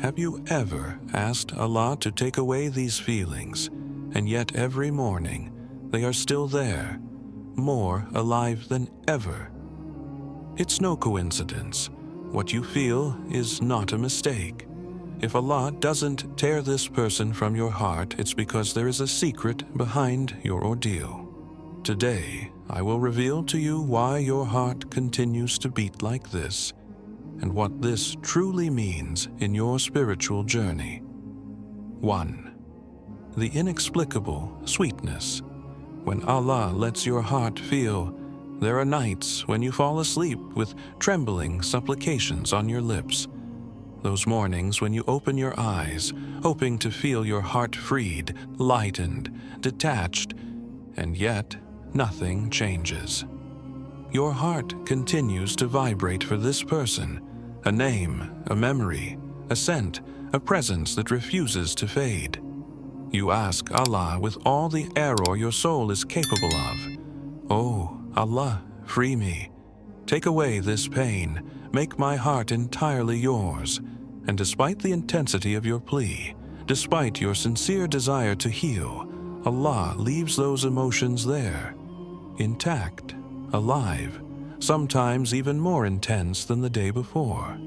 have you ever asked Allah to take away these feelings, and yet every morning they are still there, more alive than ever? It's no coincidence. What you feel is not a mistake. If Allah doesn't tear this person from your heart, it's because there is a secret behind your ordeal. Today, I will reveal to you why your heart continues to beat like this, and what this truly means in your spiritual journey. 1. The inexplicable sweetness. When Allah lets your heart feel, there are nights when you fall asleep with trembling supplications on your lips. Those mornings when you open your eyes, hoping to feel your heart freed, lightened, detached, and yet nothing changes. Your heart continues to vibrate for this person, a name, a memory, a scent, a presence that refuses to fade. You ask Allah with all the error your soul is capable of. Oh, Allah, free me. Take away this pain. Make my heart entirely yours. And despite the intensity of your plea, despite your sincere desire to heal, Allah leaves those emotions there, intact, alive, sometimes even more intense than the day before.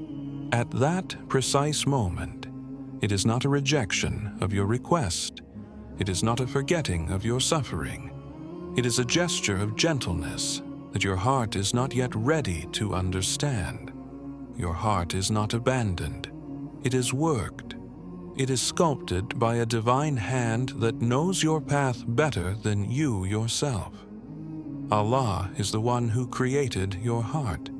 At that precise moment, it is not a rejection of your request. It is not a forgetting of your suffering. It is a gesture of gentleness that your heart is not yet ready to understand. Your heart is not abandoned. It is worked. It is sculpted by a divine hand that knows your path better than you yourself. Allah is the one who created your heart.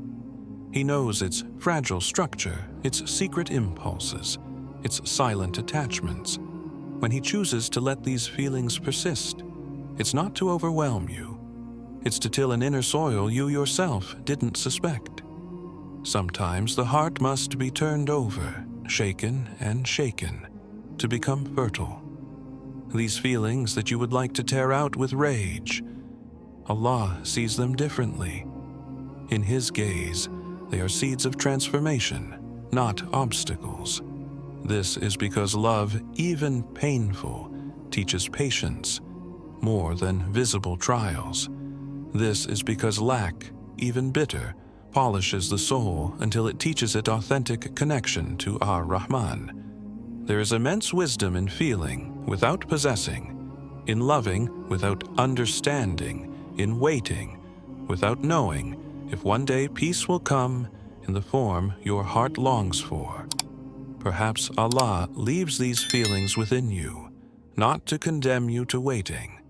He knows its fragile structure, its secret impulses, its silent attachments. When He chooses to let these feelings persist, it's not to overwhelm you. It's to till an inner soil you yourself didn't suspect. Sometimes the heart must be turned over, shaken and shaken, to become fertile. These feelings that you would like to tear out with rage, Allah sees them differently. In His gaze, they are seeds of transformation, not obstacles. This is because love, even painful, teaches patience more than visible trials. This is because lack, even bitter, polishes the soul until it teaches it authentic connection to Ar-Rahman. There is immense wisdom in feeling without possessing, in loving without understanding, in waiting without knowing if one day peace will come in the form your heart longs for. Perhaps Allah leaves these feelings within you, not to condemn you to waiting,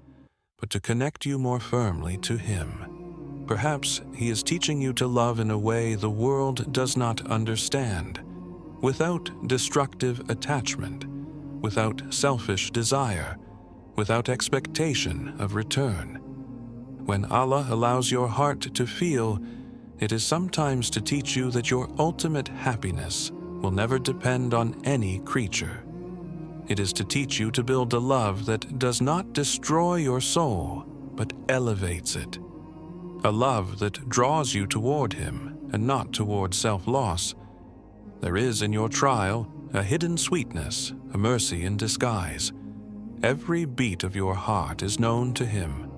but to connect you more firmly to Him. Perhaps He is teaching you to love in a way the world does not understand, without destructive attachment, without selfish desire, without expectation of return. When Allah allows your heart to feel, it is sometimes to teach you that your ultimate happiness will never depend on any creature. It is to teach you to build a love that does not destroy your soul, but elevates it. A love that draws you toward Him and not toward self-loss. There is in your trial a hidden sweetness, a mercy in disguise. Every beat of your heart is known to Him.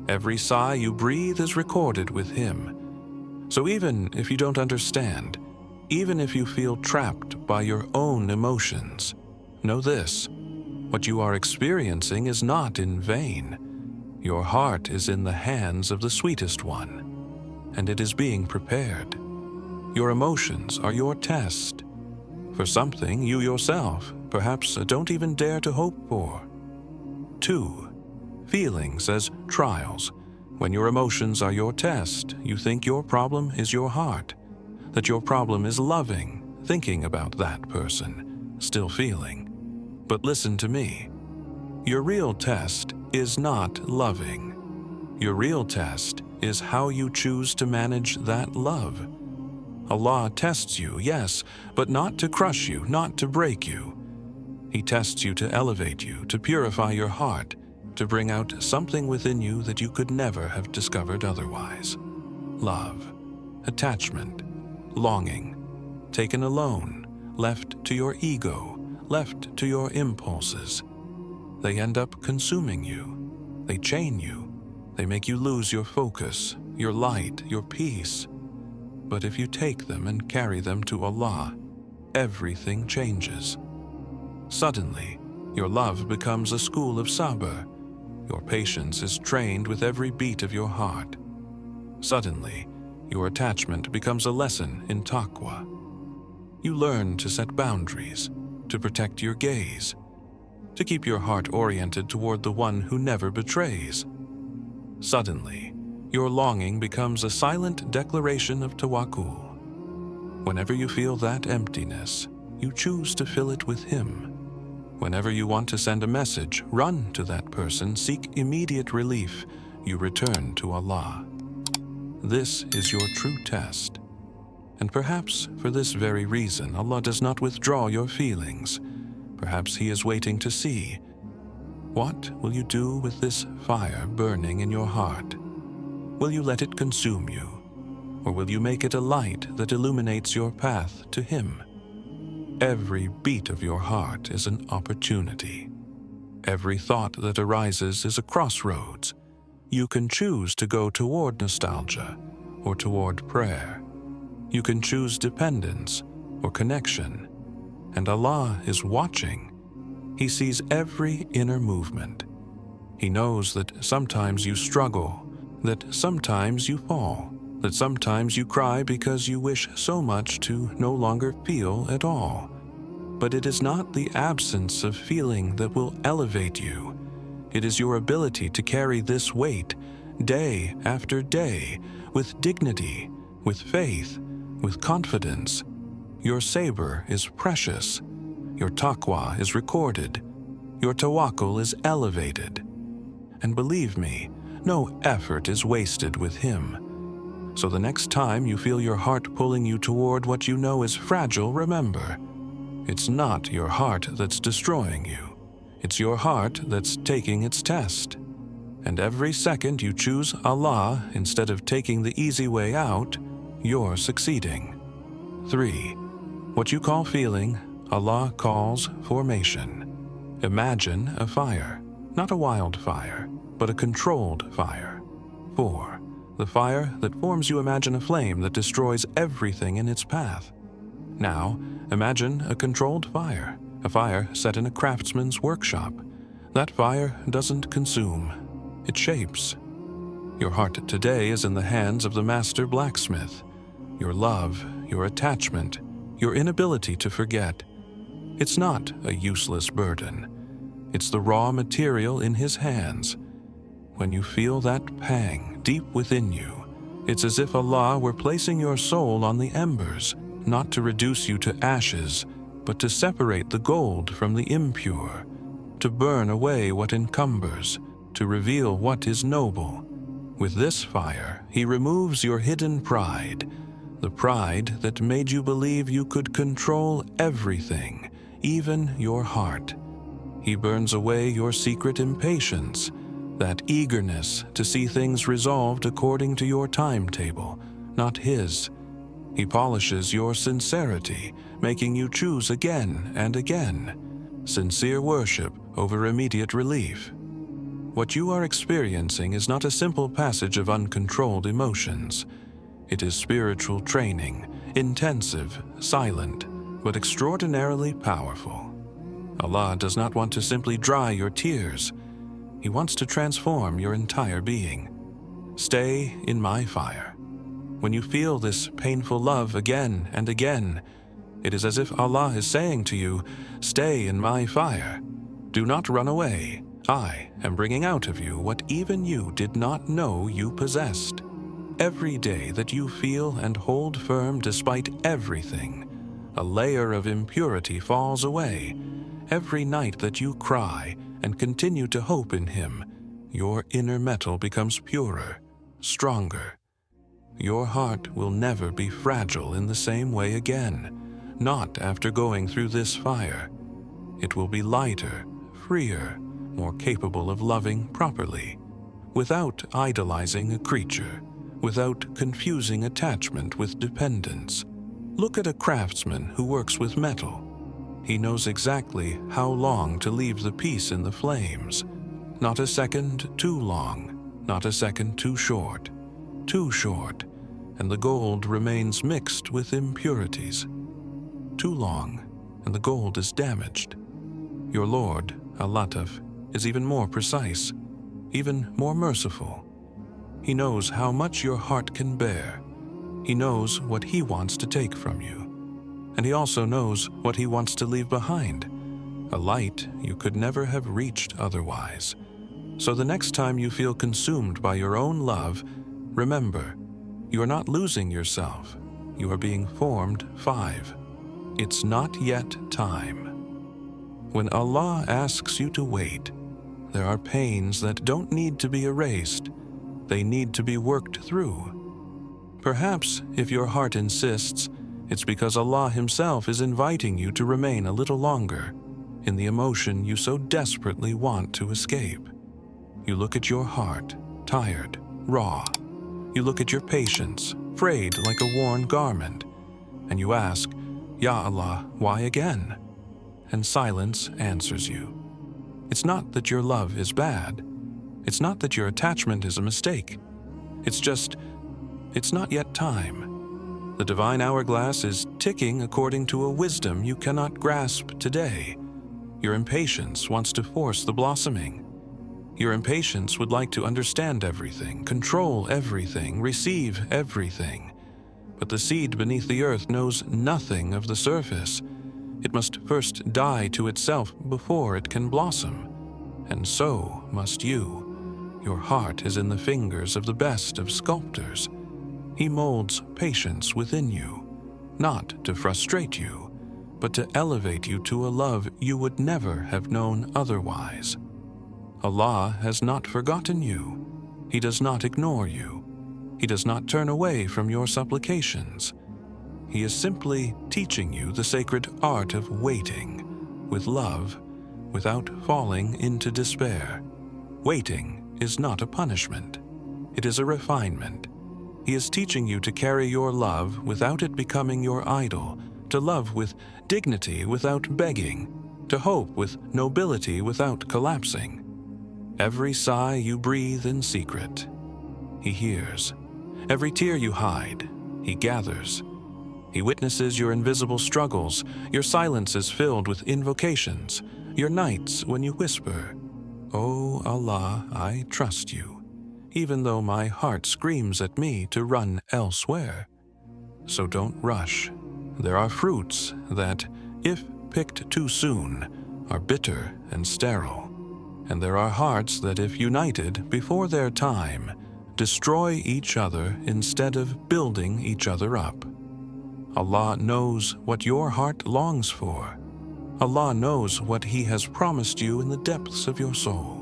Every sigh you breathe is recorded with Him. So even if you don't understand, even if you feel trapped by your own emotions, know this: what you are experiencing is not in vain. Your heart is in the hands of the Sweetest One, and it is being prepared. Your emotions are your test for something you yourself perhaps don't even dare to hope for. 2. Feelings as trials. When your emotions are your test, you think your problem is your heart, that your problem is loving, thinking about that person, still feeling. But listen to me. Your real test is not loving. Your real test is how you choose to manage that love. Allah tests you, yes, but not to crush you, not to break you. He tests you to elevate you, to purify your heart, to bring out something within you that you could never have discovered otherwise. Love, attachment, longing, taken alone, left to your ego, left to your impulses. They end up consuming you. They chain you. They make you lose your focus, your light, your peace. But if you take them and carry them to Allah, everything changes. Suddenly, your love becomes a school of sabr. Your patience is trained with every beat of your heart. Suddenly, your attachment becomes a lesson in taqwa. You learn to set boundaries, to protect your gaze, to keep your heart oriented toward the one who never betrays. Suddenly, your longing becomes a silent declaration of tawakkul. Whenever you feel that emptiness, you choose to fill it with Him. Whenever you want to send a message, run to that person, seek immediate relief, you return to Allah. This is your true test. And perhaps for this very reason, Allah does not withdraw your feelings. Perhaps He is waiting to see. What will you do with this fire burning in your heart? Will you let it consume you? Or will you make it a light that illuminates your path to Him? Every beat of your heart is an opportunity. Every thought that arises is a crossroads. You can choose to go toward nostalgia or toward prayer. You can choose dependence or connection. And Allah is watching. He sees every inner movement. He knows that sometimes you struggle, that sometimes you fall, that sometimes you cry because you wish so much to no longer feel at all. But it is not the absence of feeling that will elevate you. It is your ability to carry this weight day after day with dignity, with faith, with confidence. Your sabr is precious. Your taqwa is recorded. Your tawakkul is elevated. And believe me, no effort is wasted with Him. So the next time you feel your heart pulling you toward what you know is fragile, remember, it's not your heart that's destroying you. It's your heart that's taking its test. And every second you choose Allah instead of taking the easy way out, you're succeeding. 3. What you call feeling, Allah calls formation. Imagine a fire, not a wildfire, but a controlled fire. 4. The fire that forms you imagine a flame that destroys everything in its path. Now, imagine a controlled fire, a fire set in a craftsman's workshop. That fire doesn't consume, it shapes. Your heart today is in the hands of the master blacksmith. Your love, your attachment, your inability to forget. It's not a useless burden. It's the raw material in His hands. When you feel that pang deep within you, it's as if Allah were placing your soul on the embers, not to reduce you to ashes, but to separate the gold from the impure, to burn away what encumbers, to reveal what is noble. With this fire, He removes your hidden pride, the pride that made you believe you could control everything, even your heart. He burns away your secret impatience, that eagerness to see things resolved according to your timetable, not His. He polishes your sincerity, making you choose again and again. Sincere worship over immediate relief. What you are experiencing is not a simple passage of uncontrolled emotions. It is spiritual training, intensive, silent, but extraordinarily powerful. Allah does not want to simply dry your tears. He wants to transform your entire being. Stay in my fire. When you feel this painful love again and again, it is as if Allah is saying to you, stay in my fire. Do not run away. I am bringing out of you what even you did not know you possessed. Every day that you feel and hold firm despite everything, a layer of impurity falls away. Every night that you cry and continue to hope in Him, your inner metal becomes purer, stronger. Your heart will never be fragile in the same way again, not after going through this fire. It will be lighter, freer, more capable of loving properly, without idolizing a creature, without confusing attachment with dependence. Look at a craftsman who works with metal. He knows exactly how long to leave the piece in the flames. Not a second too long, not a second too short, and the gold remains mixed with impurities. Too long, and the gold is damaged. Your Lord, Al-Lataf, is even more precise, even more merciful. He knows how much your heart can bear. He knows what He wants to take from you. And He also knows what He wants to leave behind, a light you could never have reached otherwise. So the next time you feel consumed by your own love, remember, you are not losing yourself. You are being formed 5. It's not yet time. When Allah asks you to wait, there are pains that don't need to be erased. They need to be worked through. Perhaps, if your heart insists, it's because Allah Himself is inviting you to remain a little longer in the emotion you so desperately want to escape. You look at your heart, tired, raw. You look at your patience, frayed like a worn garment, and you ask, Ya Allah, why again? And silence answers you. It's not that your love is bad. It's not that your attachment is a mistake. It's just, it's not yet time. The divine hourglass is ticking according to a wisdom you cannot grasp today. Your impatience wants to force the blossoming. Your impatience would like to understand everything, control everything, receive everything. But the seed beneath the earth knows nothing of the surface. It must first die to itself before it can blossom. And so must you. Your heart is in the fingers of the best of sculptors. He molds patience within you, not to frustrate you, but to elevate you to a love you would never have known otherwise. Allah has not forgotten you. He does not ignore you. He does not turn away from your supplications. He is simply teaching you the sacred art of waiting with love without falling into despair. Waiting is not a punishment. It is a refinement. He is teaching you to carry your love without it becoming your idol, to love with dignity without begging, to hope with nobility without collapsing. Every sigh you breathe in secret, He hears. Every tear you hide, He gathers. He witnesses your invisible struggles, your silences filled with invocations, your nights when you whisper, "Oh Allah, I trust you," even though my heart screams at me to run elsewhere. So don't rush. There are fruits that, if picked too soon, are bitter and sterile. And there are hearts that, if united before their time, destroy each other instead of building each other up. Allah knows what your heart longs for. Allah knows what He has promised you in the depths of your soul.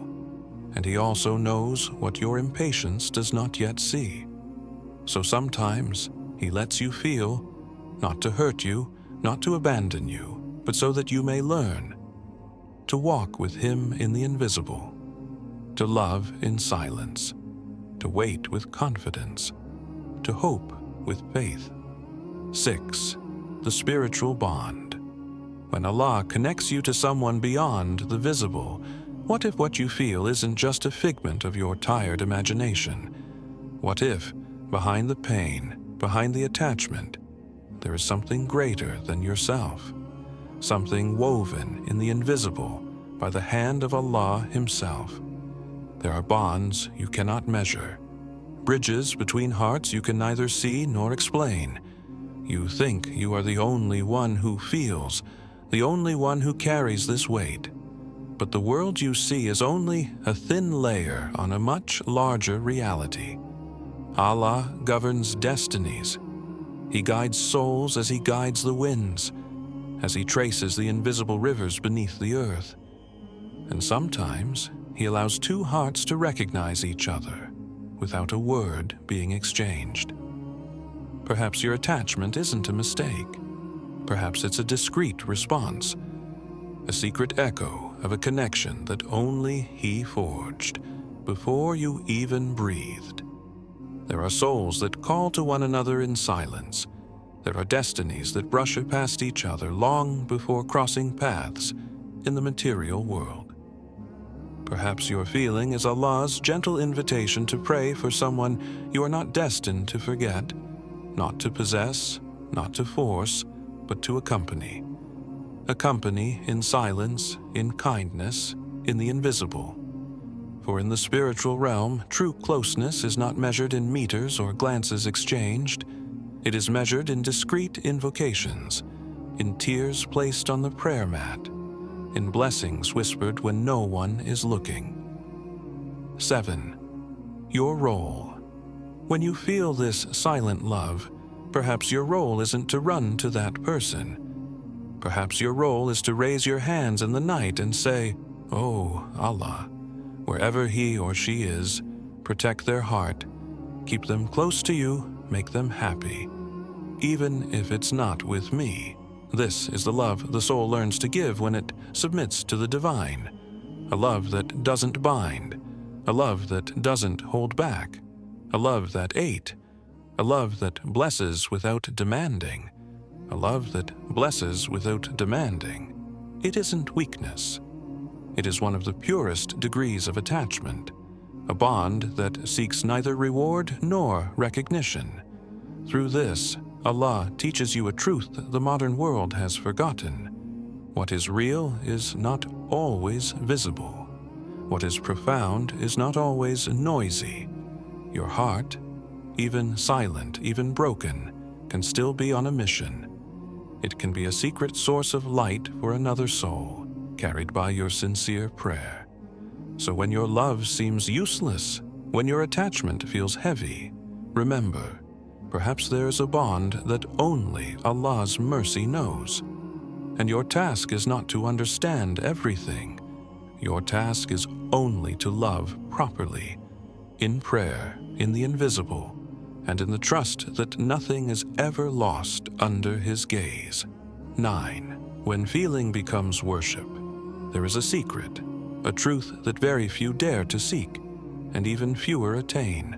And He also knows what your impatience does not yet see. So sometimes He lets you feel, not to hurt you, not to abandon you, but so that you may learn to walk with Him in the invisible, to love in silence, to wait with confidence, to hope with faith. 6. The spiritual bond. When Allah connects you to someone beyond the visible, what if what you feel isn't just a figment of your tired imagination? What if, behind the pain, behind the attachment, there is something greater than yourself? Something woven in the invisible by the hand of Allah Himself. There are bonds you cannot measure, bridges between hearts you can neither see nor explain. You think you are the only one who feels, the only one who carries this weight. But the world you see is only a thin layer on a much larger reality. Allah governs destinies. He guides souls as He guides the winds, as He traces the invisible rivers beneath the earth. And sometimes He allows two hearts to recognize each other without a word being exchanged. Perhaps your attachment isn't a mistake. Perhaps it's a discreet response, a secret echo of a connection that only He forged before you even breathed. There are souls that call to one another in silence. There are destinies that brush past each other long before crossing paths in the material world. Perhaps your feeling is Allah's gentle invitation to pray for someone you are not destined to forget, not to possess, not to force, but to accompany. Accompany in silence, in kindness, in the invisible. For in the spiritual realm, true closeness is not measured in meters or glances exchanged. It is measured in discreet invocations, in tears placed on the prayer mat, in blessings whispered when no one is looking. 7. Your role. When you feel this silent love, perhaps your role isn't to run to that person. Perhaps your role is to raise your hands in the night and say, "Oh, Allah, wherever he or she is, protect their heart, keep them close to you, make them happy, even if it's not with me." This is the love the soul learns to give when it submits to the divine. A love that doesn't bind, a love that doesn't hold back, a love that ate, a love that blesses without demanding, a love that blesses without demanding. It isn't weakness. It is one of the purest degrees of attachment, a bond that seeks neither reward nor recognition. Through this, Allah teaches you a truth the modern world has forgotten. What is real is not always visible. What is profound is not always noisy. Your heart, even silent, even broken, can still be on a mission. It can be a secret source of light for another soul, carried by your sincere prayer. So when your love seems useless, when your attachment feels heavy, remember, perhaps there's a bond that only Allah's mercy knows. And your task is not to understand everything. Your task is only to love properly, in prayer, in the invisible, and in the trust that nothing is ever lost under His gaze. 9. When feeling becomes worship, there is a secret, a truth that very few dare to seek, and even fewer attain.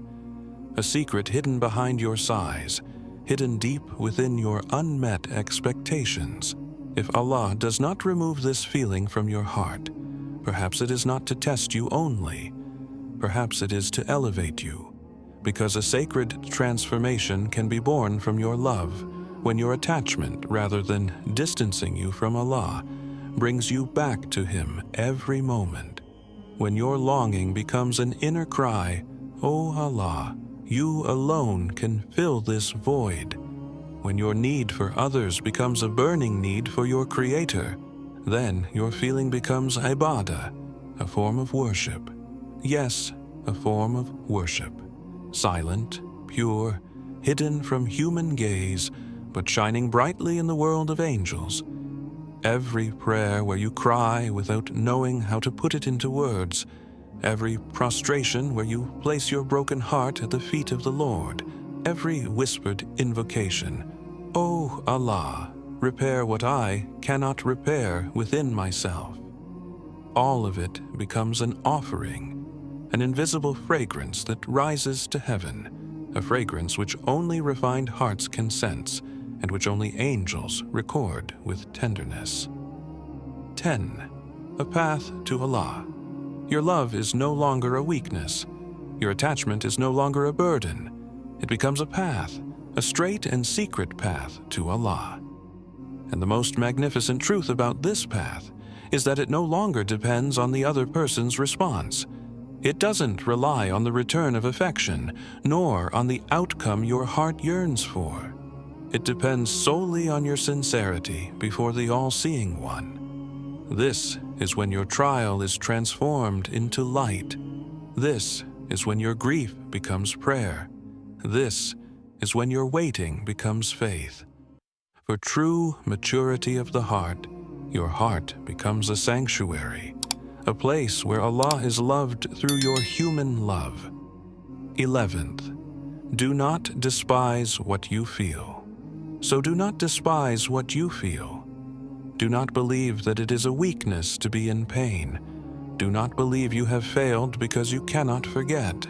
A secret hidden behind your sighs, hidden deep within your unmet expectations. If Allah does not remove this feeling from your heart, perhaps it is not to test you only. Perhaps it is to elevate you, because a sacred transformation can be born from your love when your attachment, rather than distancing you from Allah, brings you back to Him every moment. When your longing becomes an inner cry, "Oh Allah, You alone can fill this void." When your need for others becomes a burning need for your Creator, then your feeling becomes ibadah, a form of worship. Yes, a form of worship. Silent, pure, hidden from human gaze, but shining brightly in the world of angels. Every prayer where you cry without knowing how to put it into words, every prostration where you place your broken heart at the feet of the Lord, every whispered invocation, "Oh Allah, repair what I cannot repair within myself." All of it becomes an offering, an invisible fragrance that rises to heaven, a fragrance which only refined hearts can sense, and which only angels record with tenderness. 10. A path to Allah. Your love is no longer a weakness. Your attachment is no longer a burden. It becomes a path, a straight and secret path to Allah. And the most magnificent truth about this path is that it no longer depends on the other person's response. It doesn't rely on the return of affection, nor on the outcome your heart yearns for. It depends solely on your sincerity before the all-seeing One. This is when your trial is transformed into light. This is when your grief becomes prayer. This is when your waiting becomes faith. For true maturity of the heart, your heart becomes a sanctuary, a place where Allah is loved through your human love. 11th, do not despise what you feel. So do not despise what you feel. Do not believe that it is a weakness to be in pain. Do not believe you have failed because you cannot forget.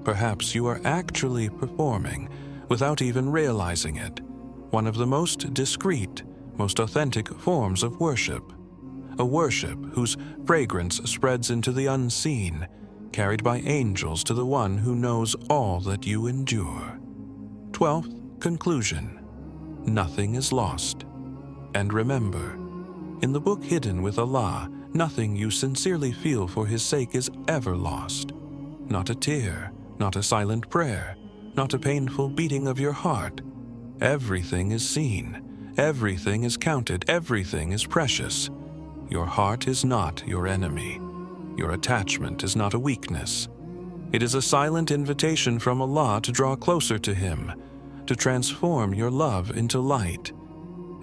Perhaps you are actually performing without even realizing it, one of the most discreet, most authentic forms of worship. A worship whose fragrance spreads into the unseen, carried by angels to the one who knows all that you endure. 12th conclusion. Nothing is lost. And remember, in the book hidden with Allah, nothing you sincerely feel for His sake is ever lost. Not a tear, not a silent prayer, not a painful beating of your heart. Everything is seen, everything is counted, everything is precious. Your heart is not your enemy. Your attachment is not a weakness. It is a silent invitation from Allah to draw closer to Him, to transform your love into light,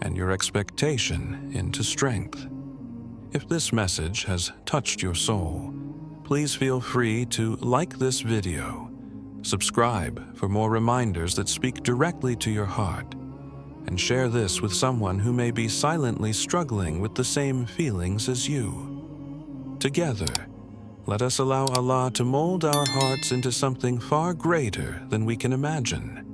and your expectation into strength. If this message has touched your soul, please feel free to like this video, subscribe for more reminders that speak directly to your heart, and share this with someone who may be silently struggling with the same feelings as you. Together, let us allow Allah to mold our hearts into something far greater than we can imagine.